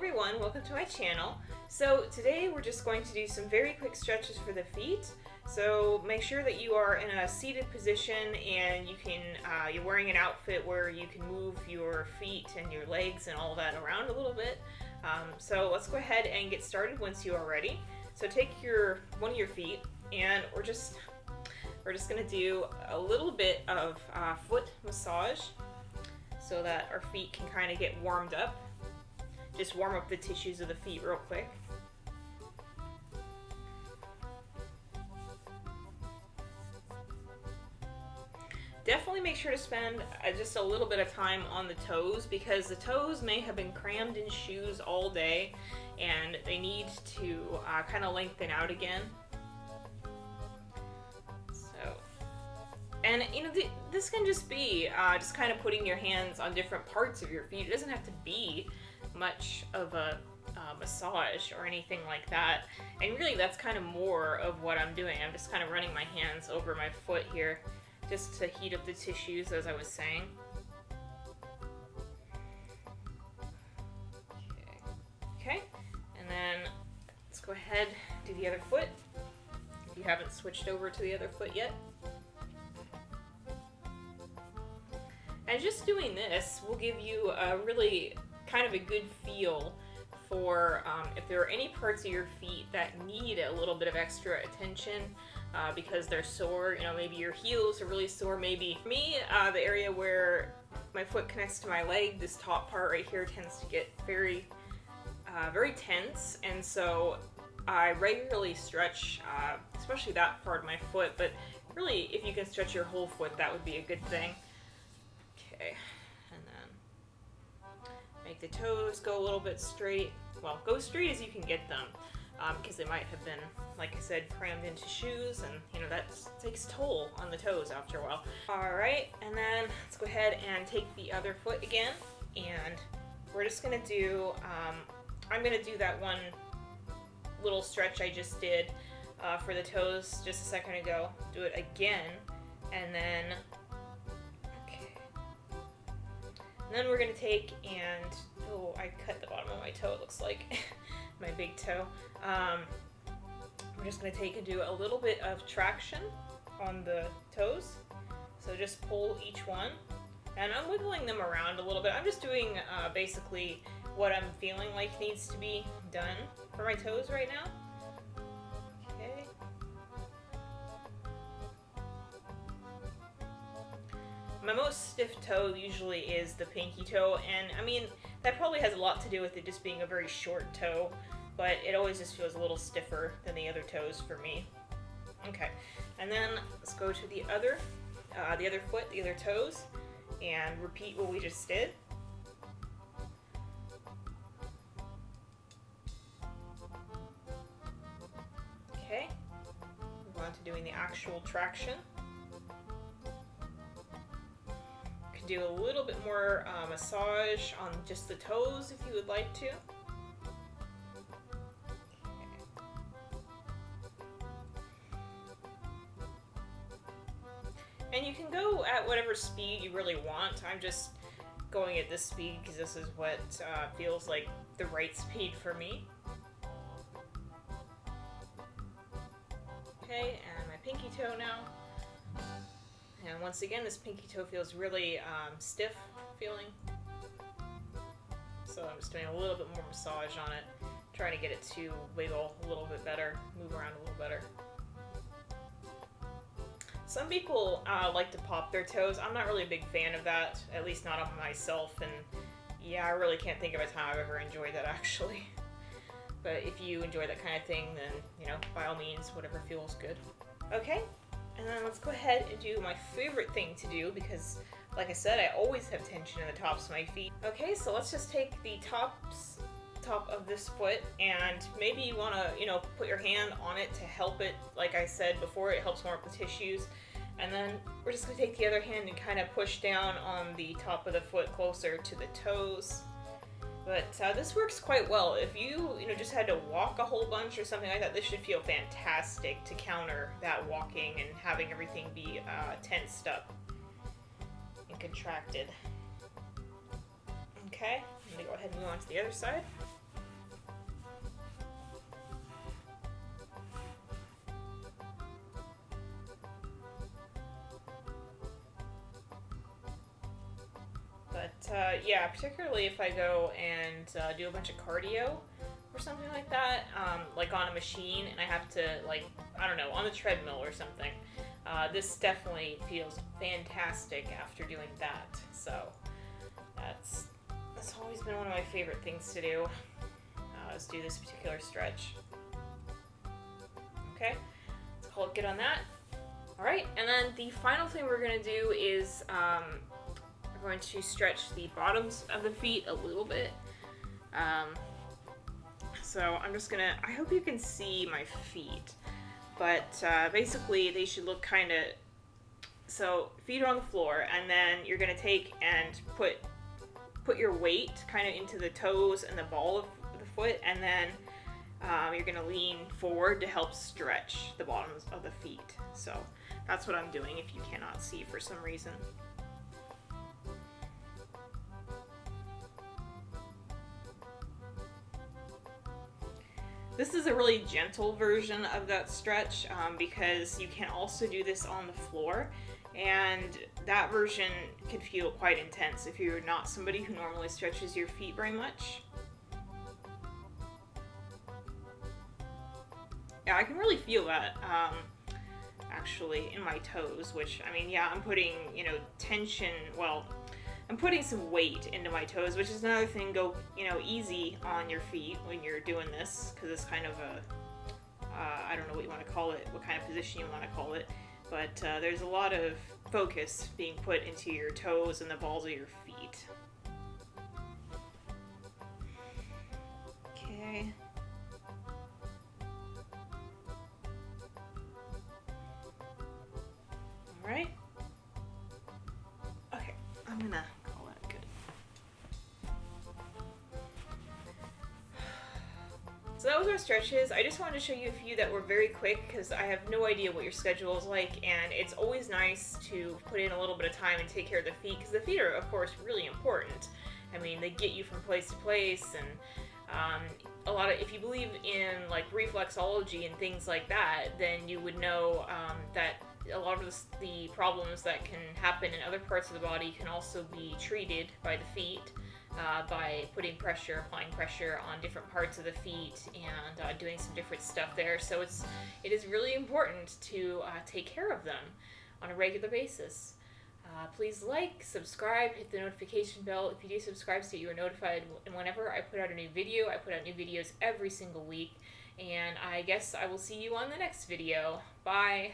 everyone, welcome to my channel. So today we're just going to do some very quick stretches for the feet. So make sure that you are in a seated position and you're wearing an outfit where you can move your feet and your legs and all that around a little bit. So let's go ahead and get started once you are ready. So take one of your feet and we're just going to do a little bit of foot massage so that our feet can kind of get warmed up. Just warm up the tissues of the feet real quick. Definitely make sure to spend just a little bit of time on the toes, because the toes may have been crammed in shoes all day and they need to kind of lengthen out again. And you know, this can just be just kind of putting your hands on different parts of your feet. It doesn't have to be much of a massage or anything like that. And really that's kind of more of what I'm doing. I'm just kind of running my hands over my foot here just to heat up the tissues, as I was saying. Okay, and then let's go ahead and do the other foot if you haven't switched over to the other foot yet. And just doing this will give you a really kind of a good feel for if there are any parts of your feet that need a little bit of extra attention because they're sore. You know, maybe your heels are really sore. Maybe for me, the area where my foot connects to my leg, this top part right here tends to get very tense, and so I regularly stretch, especially that part of my foot. But really, if you can stretch your whole foot, that would be a good thing. Okay, and then make the toes go a little bit straight. Well, go straight as you can get them, because they might have been, like I said, crammed into shoes, and you know that takes toll on the toes after a while. All right, and then let's go ahead and take the other foot again, and we're just gonna do. I'm gonna do that one little stretch I just did for the toes just a second ago. Do it again, and then. And then we're going to take and, oh, I cut the bottom of my toe, it looks like, my big toe. We're just going to take and do a little bit of traction on the toes. So just pull each one. And I'm wiggling them around a little bit. I'm just doing basically what I'm feeling like needs to be done for my toes right now. Okay. My most stiff toe usually is the pinky toe, and I mean, that probably has a lot to do with it just being a very short toe, but it always just feels a little stiffer than the other toes for me. Okay, and then let's go to the other foot, the other toes, and repeat what we just did. Okay, move on to doing the actual traction. Do a little bit more massage on just the toes if you would like to. And you can go at whatever speed you really want. I'm just going at this speed because this is what feels like the right speed for me. Okay, and my pinky toe now. And once again, this pinky toe feels really stiff feeling. So I'm just doing a little bit more massage on it, trying to get it to wiggle a little bit better, move around a little better. Some people like to pop their toes. I'm not really a big fan of that, at least not on myself. And yeah, I really can't think of a time I've ever enjoyed that actually. But if you enjoy that kind of thing, then, you know, by all means, whatever feels good. Okay. And then let's go ahead and do my favorite thing to do, because like I said, I always have tension in the tops of my feet. Okay, so let's just take the top of this foot, and maybe you want to, you know, put your hand on it to help it. Like I said before, it helps warm up the tissues. And then we're just going to take the other hand and kind of push down on the top of the foot closer to the toes. But this works quite well. If you just had to walk a whole bunch or something like that, this should feel fantastic to counter that walking and having everything be tensed up and contracted. Okay, I'm going to go ahead and move on to the other side. yeah, particularly if I go and do a bunch of cardio or something like that, like on a machine, and I have to, like, I don't know, on the treadmill or something. This definitely feels fantastic after doing that. So that's always been one of my favorite things to do, is do this particular stretch. Okay, let's call it good on that. Alright, and then the final thing we're going to do is we're going to stretch the bottoms of the feet a little bit. So I'm just going to, I hope you can see my feet, but basically they should look kind of, so feet are on the floor, and then you're going to take and put your weight kind of into the toes and the ball of the foot, and then you're going to lean forward to help stretch the bottoms of the feet. So that's what I'm doing if you cannot see for some reason. This is a really gentle version of that stretch because you can also do this on the floor, and that version can feel quite intense if you're not somebody who normally stretches your feet very much. Yeah, I can really feel that actually in my toes, which, I mean, yeah, I'm putting, tension, well, I'm putting some weight into my toes, which is another thing. Go, easy on your feet when you're doing this, because it's kind of a, I don't know what you want to call it, what kind of position you want to call it, but there's a lot of focus being put into your toes and the balls of your feet. Okay. Alright. Okay, I'm gonna call that good. So that was our stretches. I just wanted to show you a few that were very quick because I have no idea what your schedule is like, and it's always nice to put in a little bit of time and take care of the feet, because the feet are, of course, really important. I mean, they get you from place to place, and a lot of, if you believe in like reflexology and things like that, then you would know that a lot of the problems that can happen in other parts of the body can also be treated by the feet by putting pressure, applying pressure on different parts of the feet, and doing some different stuff there. So it is really important to take care of them on a regular basis. Please like, subscribe, hit the notification bell. If you do subscribe so you are notified whenever I put out a new video. I put out new videos every single week, and I guess I will see you on the next video. Bye!